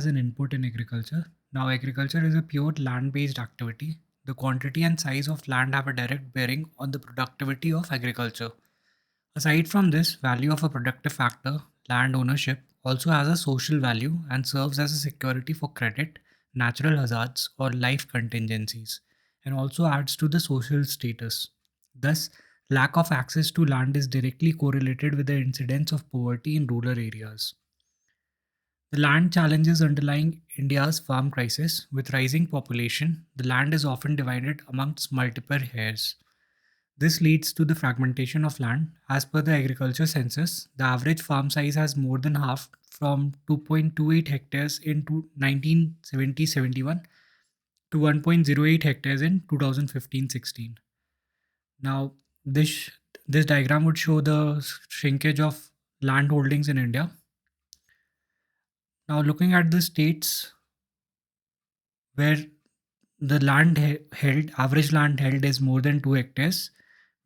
as an input in agriculture. Now, agriculture is a pure land based activity. The quantity and size of land have a direct bearing on the productivity of agriculture. Aside from this, value of a productive factor, land ownership also has a social value and serves as a security for credit, natural hazards, or life contingencies, and also adds to the social status. Thus, lack of access to land is directly correlated with the incidence of poverty in rural areas. The land challenges underlying India's farm crisis. With rising population, the land is often divided amongst multiple heirs. This leads to the fragmentation of land. As per the agriculture census, the average farm size has more than halved from 2.28 hectares in 1970-71 to 1.08 hectares in 2015-16. Now, this diagram would show the shrinkage of land holdings in India. Now, looking at the states where the held, average land held is more than 2 hectares,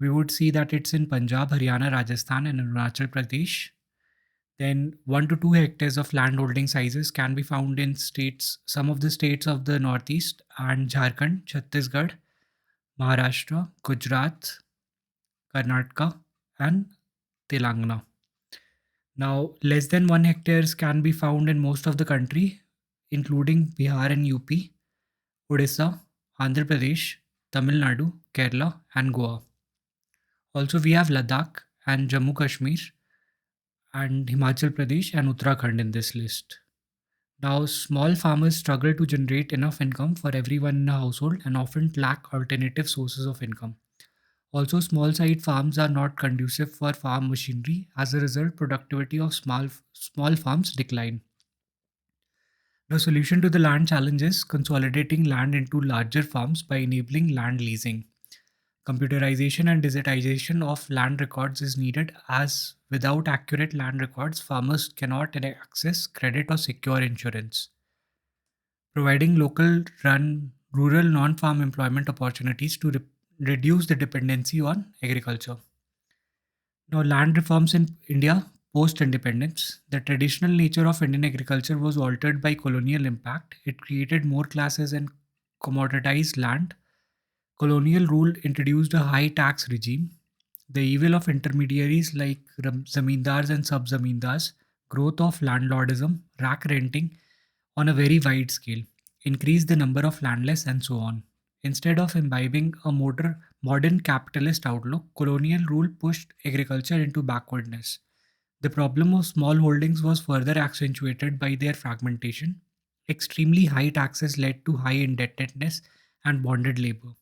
we would see that it's in Punjab, Haryana, Rajasthan, and Arunachal Pradesh. Then 1 to 2 hectares of land holding sizes can be found in some of the states of the Northeast and Jharkhand, Chhattisgarh, Maharashtra, Gujarat, Karnataka, and Telangana. Now, less than 1 hectares can be found in most of the country, including Bihar and UP, Odisha, Andhra Pradesh, Tamil Nadu, Kerala, and Goa. Also, we have Ladakh and Jammu Kashmir and Himachal Pradesh and Uttarakhand in this list. Now, small farmers struggle to generate enough income for everyone in a household and often lack alternative sources of income. Also, small site farms are not conducive for farm machinery. As a result, productivity of small farms decline. The solution to the land challenge is consolidating land into larger farms by enabling land leasing. Computerization and digitization of land records is needed, as without accurate land records, farmers cannot access credit or secure insurance. Providing local run rural non farm employment opportunities to reduce the dependency on agriculture. Now, land reforms in India post independence. The traditional nature of Indian agriculture was altered by colonial impact. It created more classes and commoditized land. Colonial rule introduced a high tax regime. The evil of intermediaries like zamindars and sub zamindars, growth of landlordism, rack renting on a very wide scale, increased the number of landless, and so on. Instead of imbibing a modern capitalist outlook, colonial rule pushed agriculture into backwardness. The problem of small holdings was further accentuated by their fragmentation. Extremely high taxes led to high indebtedness and bonded labor.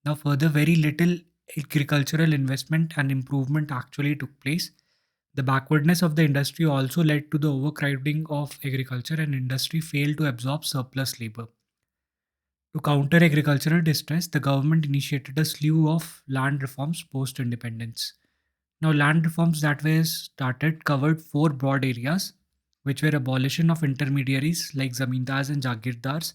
Now, further, very little agricultural investment and improvement actually took place. The backwardness of the industry also led to the overcrowding of agriculture, and industry failed to absorb surplus labor. To counter agricultural distress, the government initiated a slew of land reforms post independence. Now, land reforms that were started covered four broad areas, which were abolition of intermediaries like zamindars and jagirdars,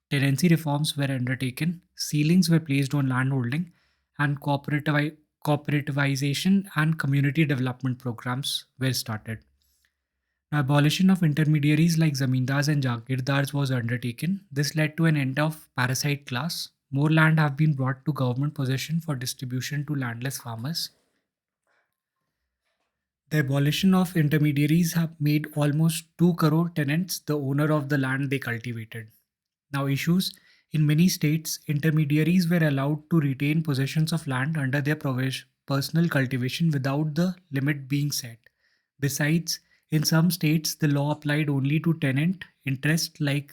tenancy reforms were undertaken, ceilings were placed on landholding, and cooperativization and community development programs were started. Now, abolition of intermediaries like zamindars and jagirdars was undertaken. This led to an end of parasite class. More land have been brought to government possession for distribution to landless farmers. The abolition of intermediaries have made almost 2 crore tenants the owner of the land they cultivated. Now, issues in many states, intermediaries were allowed to retain possessions of land under their personal cultivation without the limit being set. Besides, in some states, the law applied only to tenant interest like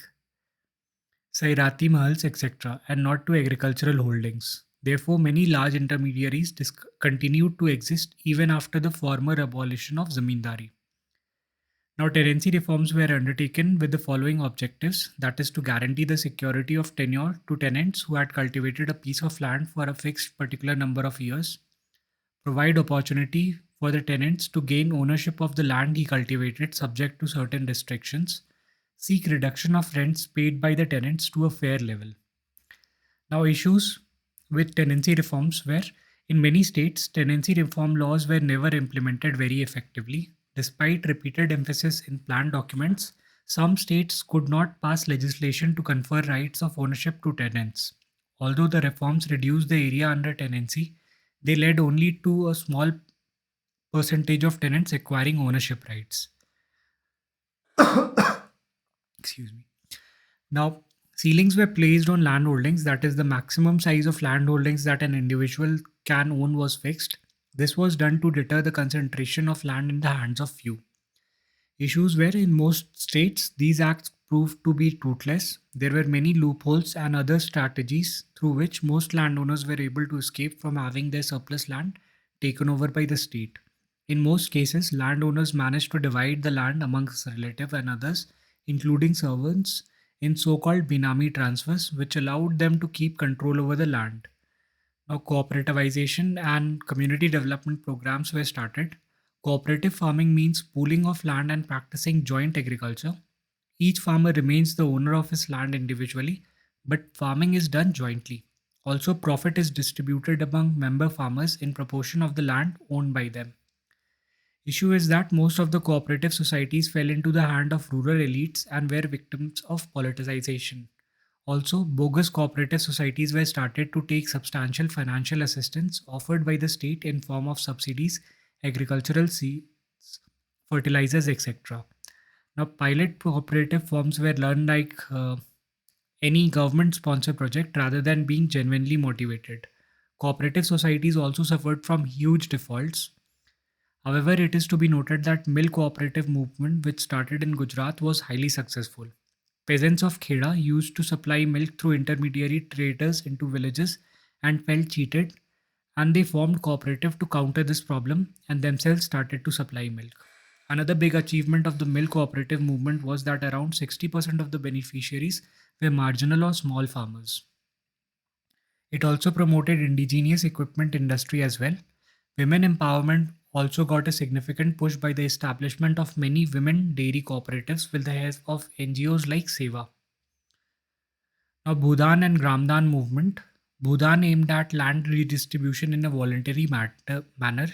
Sairati Mahals, etc., and not to agricultural holdings. Therefore, many large intermediaries continued to exist even after the former abolition of zamindari. Now, tenancy reforms were undertaken with the following objectives, that is, to guarantee the security of tenure to tenants who had cultivated a piece of land for a fixed particular number of years, provide opportunity for the tenants to gain ownership of the land he cultivated subject to certain restrictions, seek reduction of rents paid by the tenants to a fair level. Now, issues with tenancy reforms were in many states, tenancy reform laws were never implemented very effectively. Despite repeated emphasis in plan documents, Some states could not pass legislation to confer rights of ownership to tenants. Although the reforms reduced the area under tenancy, they led only to a small percentage of tenants acquiring ownership rights. Excuse me. Now, ceilings were placed on land holdings, that is, the maximum size of land holdings that an individual can own was fixed. This was done to deter the concentration of land in the hands of few. Issues were in most states, these acts proved to be toothless. There were many loopholes and other strategies through which most landowners were able to escape from having their surplus land taken over by the state. In most cases, landowners managed to divide the land amongst relatives and others, including servants, in so called Binami transfers, which allowed them to keep control over the land. Now, cooperativization and community development programs were started. Cooperative farming means pooling of land and practicing joint agriculture. Each farmer remains the owner of his land individually, but farming is done jointly. Also, profit is distributed among member farmers in proportion of the land owned by them. Issue is that most of the cooperative societies fell into the hand of rural elites and were victims of politicization. Also, bogus cooperative societies were started to take substantial financial assistance offered by the state in form of subsidies, agricultural seeds, fertilizers, etc. Now, pilot cooperative forms were run like any government sponsored project rather than being genuinely motivated. Cooperative societies also suffered from huge defaults. However, it is to be noted that milk cooperative movement which started in Gujarat was highly successful. Peasants of Kheda used to supply milk through intermediary traders into villages and felt cheated, and they formed cooperative to counter this problem and themselves started to supply milk. Another big achievement of the milk cooperative movement was that around 60% of the beneficiaries were marginal or small farmers. It also promoted indigenous equipment industry as well. Women empowerment also got a significant push by the establishment of many women dairy cooperatives with the help of NGOs like Seva. Now, Bhudan and Gramdan movement. Bhudan aimed at land redistribution in a voluntary manner.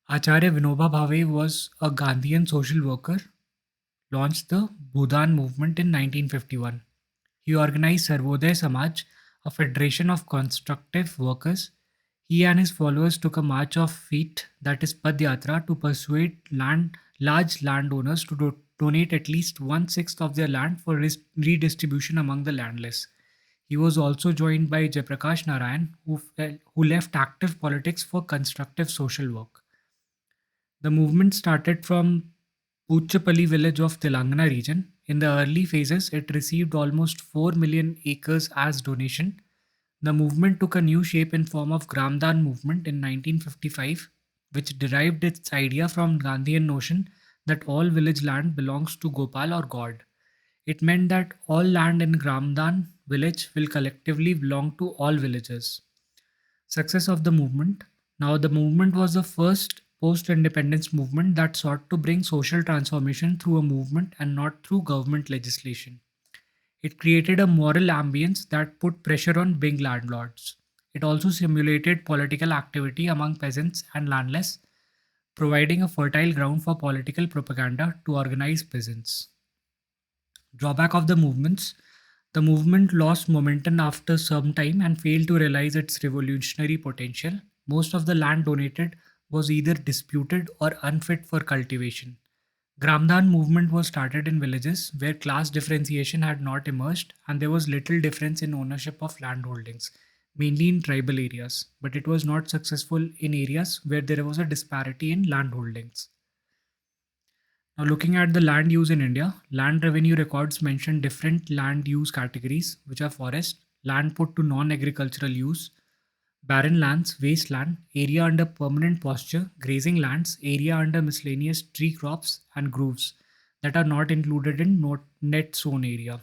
Acharya Vinoba Bhave was a Gandhian social worker, launched the Bhudan movement in 1951. He organized Sarvodaya Samaj, a federation of constructive workers. He and his followers took a march of feet, that is Padyatra, to persuade large landowners to donate at least one sixth of their land for redistribution among the landless. He was also joined by Jayaprakash Narayan, who left active politics for constructive social work. The movement started from Puchapalli village of Telangana region. In the early phases, it received almost 4 million acres as donation. The movement took a new shape in form of Gramdan movement in 1955, which derived its idea from Gandhian notion that all village land belongs to Gopal or God. It meant that all land in Gramdan village will collectively belong to all villagers. Success of the movement. Now, the movement was the first post independence movement that sought to bring social transformation through a movement and not through government legislation. It created a moral ambience that put pressure on big landlords. It also simulated political activity among peasants and landless, providing a fertile ground for political propaganda to organize peasants. Drawback of the movements. The movement lost momentum after some time and failed to realize its revolutionary potential. Most of the land donated was either disputed or unfit for cultivation. Gramdan movement was started in villages where class differentiation had not emerged and there was little difference in ownership of land holdings, mainly in tribal areas, but it was not successful in areas where there was a disparity in land holdings. Now, looking at the land use in India, land revenue records mention different land use categories, which are forest, land put to non agricultural use, barren lands, wasteland, area under permanent pasture, grazing lands, area under miscellaneous tree crops, and groves that are not included in net zone area.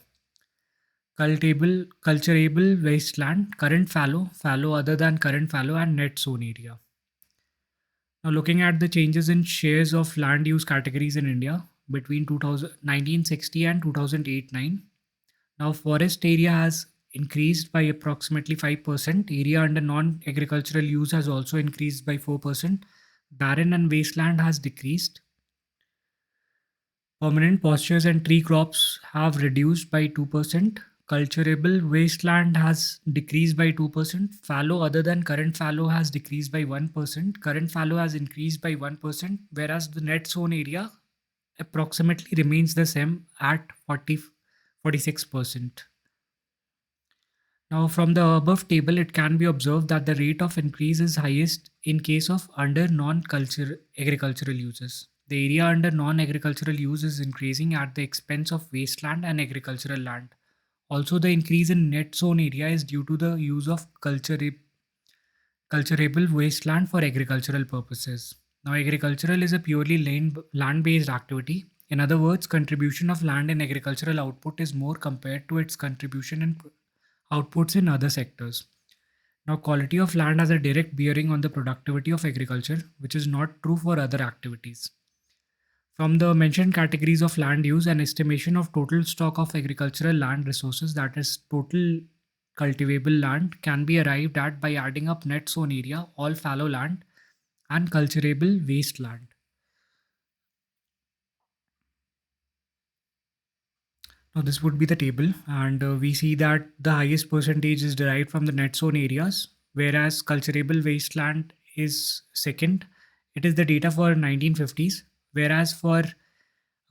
Culturable wasteland, current fallow, fallow other than current fallow, and net zone area. Now, looking at the changes in shares of land use categories in India between 1960 and 2008-9. Now, forest area has increased by approximately 5%. Area under non-agricultural use has also increased by 4%. Barren and wasteland has decreased. Permanent pastures and tree crops have reduced by 2%. Culturable wasteland has decreased by 2%. Fallow other than current fallow has decreased by 1%. Current fallow has increased by 1%, whereas the net sown area approximately remains the same at 46%. Now, from the above table, it can be observed that the rate of increase is highest in case of under non-culture agricultural uses. The area under non-agricultural use is increasing at the expense of wasteland and agricultural land. Also, the increase in net zone area is due to the use of culturable wasteland for agricultural purposes. Now, agricultural is a purely land-based activity. In other words, contribution of land in agricultural output is more compared to its contribution in outputs in other sectors. Now, quality of land has a direct bearing on the productivity of agriculture, which is not true for other activities. From the mentioned categories of land use, an estimation of total stock of agricultural land resources, that is, total cultivable land, can be arrived at by adding up net sown area, all fallow land, and cultivable wasteland. Now, this would be the table, and we see that the highest percentage is derived from the net sown areas, whereas cultivable wasteland is second. It is the data for 1950s, whereas for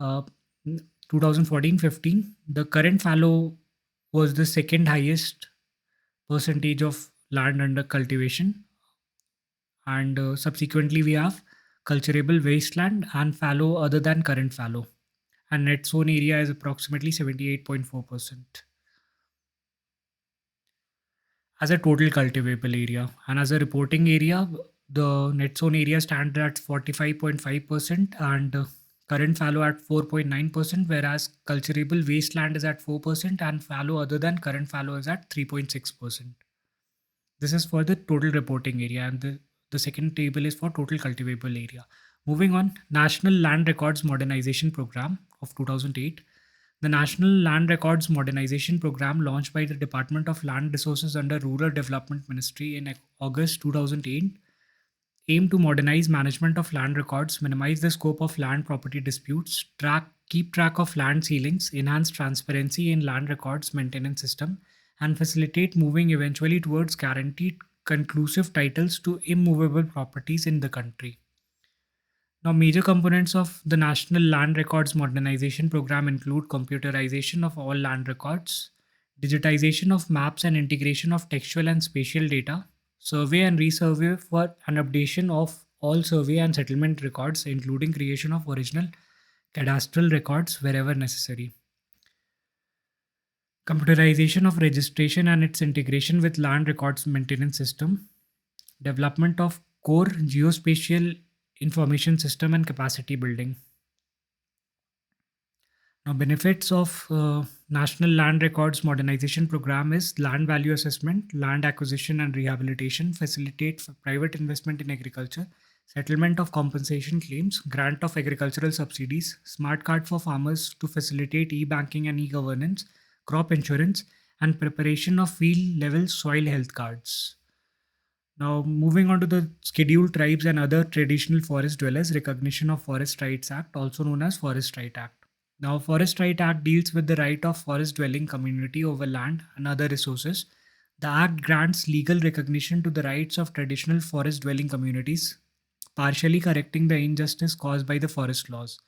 uh, 2014-15, the current fallow was the second highest percentage of land under cultivation, and subsequently we have cultivable wasteland and fallow other than current fallow, and net sown area is approximately 78.4% as a total cultivable area. And as a reporting area, the net zone area stands at 45.5% and current fallow at 4.9%, whereas cultivable wasteland is at 4% and fallow other than current fallow is at 3.6%. This is for the total reporting area, and the second table is for total cultivable area. Moving on, National Land Records Modernization Program of 2008. The National Land Records Modernization Program, launched by the Department of Land Resources under Rural Development Ministry in August 2008, aimed to modernize management of land records, minimize the scope of land property disputes, keep track of land ceilings, enhance transparency in land records maintenance system, and facilitate moving eventually towards guaranteed conclusive titles to immovable properties in the country. Now, major components of the National Land Records Modernization Program include computerization of all land records, digitization of maps and integration of textual and spatial data, survey and resurvey for an updation of all survey and settlement records, including creation of original cadastral records wherever necessary. Computerization of registration and its integration with land records maintenance system, development of core geospatial information system and capacity building. Now, benefits of National Land Records Modernization Program is land value assessment, land acquisition and rehabilitation, facilitate for private investment in agriculture, settlement of compensation claims, grant of agricultural subsidies, smart card for farmers to facilitate e-banking and e-governance, crop insurance, and preparation of field level soil health cards. Now, moving on to the Scheduled Tribes and Other Traditional Forest Dwellers Recognition of Forest Rights Act, also known as Forest Right Act. Now, Forest Right Act deals with the right of forest dwelling community over land and other resources. The act grants legal recognition to the rights of traditional forest dwelling communities, partially correcting the injustice caused by the forest laws.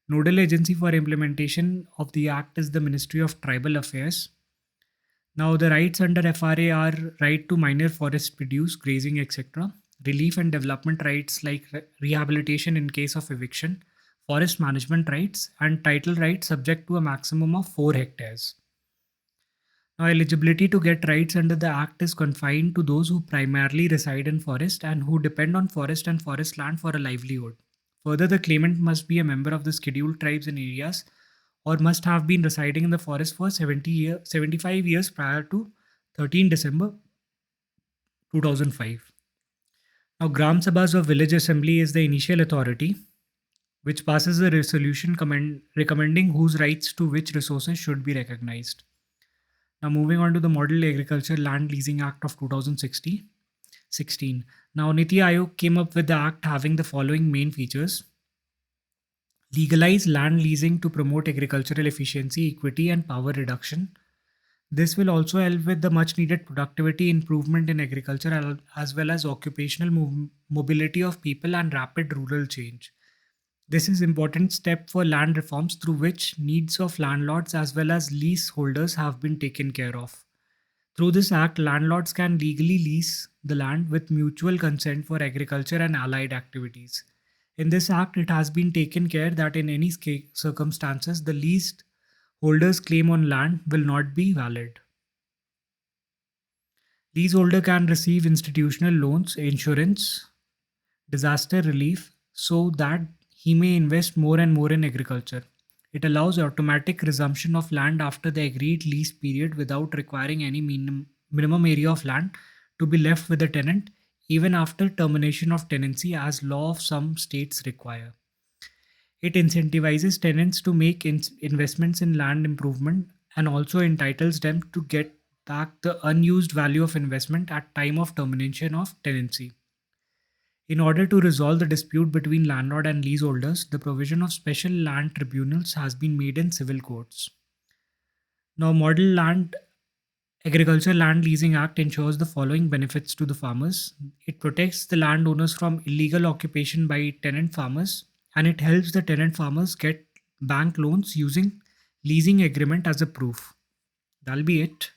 Nodal agency for implementation of the act is the Ministry of Tribal Affairs. Now, the rights under FRA are right to minor forest produce, grazing, etc., relief and development rights like rehabilitation in case of eviction, forest management rights, and title rights subject to a maximum of 4 hectares. Now, eligibility to get rights under the Act is confined to those who primarily reside in forest and who depend on forest and forest land for a livelihood. Further, the claimant must be a member of the scheduled tribes and areas or must have been residing in the forest for 75 years prior to 13 December 2005. Now, Gram Sabhas or Village Assembly is the initial authority which passes a resolution recommending whose rights to which resources should be recognized. Now, moving on to the Model Agriculture Land Leasing Act of 2016. Now, Niti Aayog came up with the act having the following main features: Legalize land leasing to promote agricultural efficiency, equity, and power reduction. This will also help with the much needed productivity improvement in agriculture as well as occupational mobility of people and rapid rural change. This is important step for land reforms through which needs of landlords as well as leaseholders have been taken care of. Through this act, landlords can legally lease the land with mutual consent for agriculture and allied activities. In this act, it has been taken care that in any circumstances, the leased holder's claim on land will not be valid. Leaseholder can receive institutional loans, insurance, disaster relief so that he may invest more and more in agriculture. It allows automatic resumption of land after the agreed lease period without requiring any minimum area of land to be left with the tenant, even after termination of tenancy, as law of some states require. It incentivizes tenants to make investments in land improvement and also entitles them to get back the unused value of investment at time of termination of tenancy. In order to resolve the dispute between landlord and leaseholders, the provision of special land tribunals has been made in civil courts. Now, Model Land Agriculture Land Leasing Act ensures the following benefits to the farmers. It protects the landowners from illegal occupation by tenant farmers, and it helps the tenant farmers get bank loans using leasing agreement as a proof. That'll be it.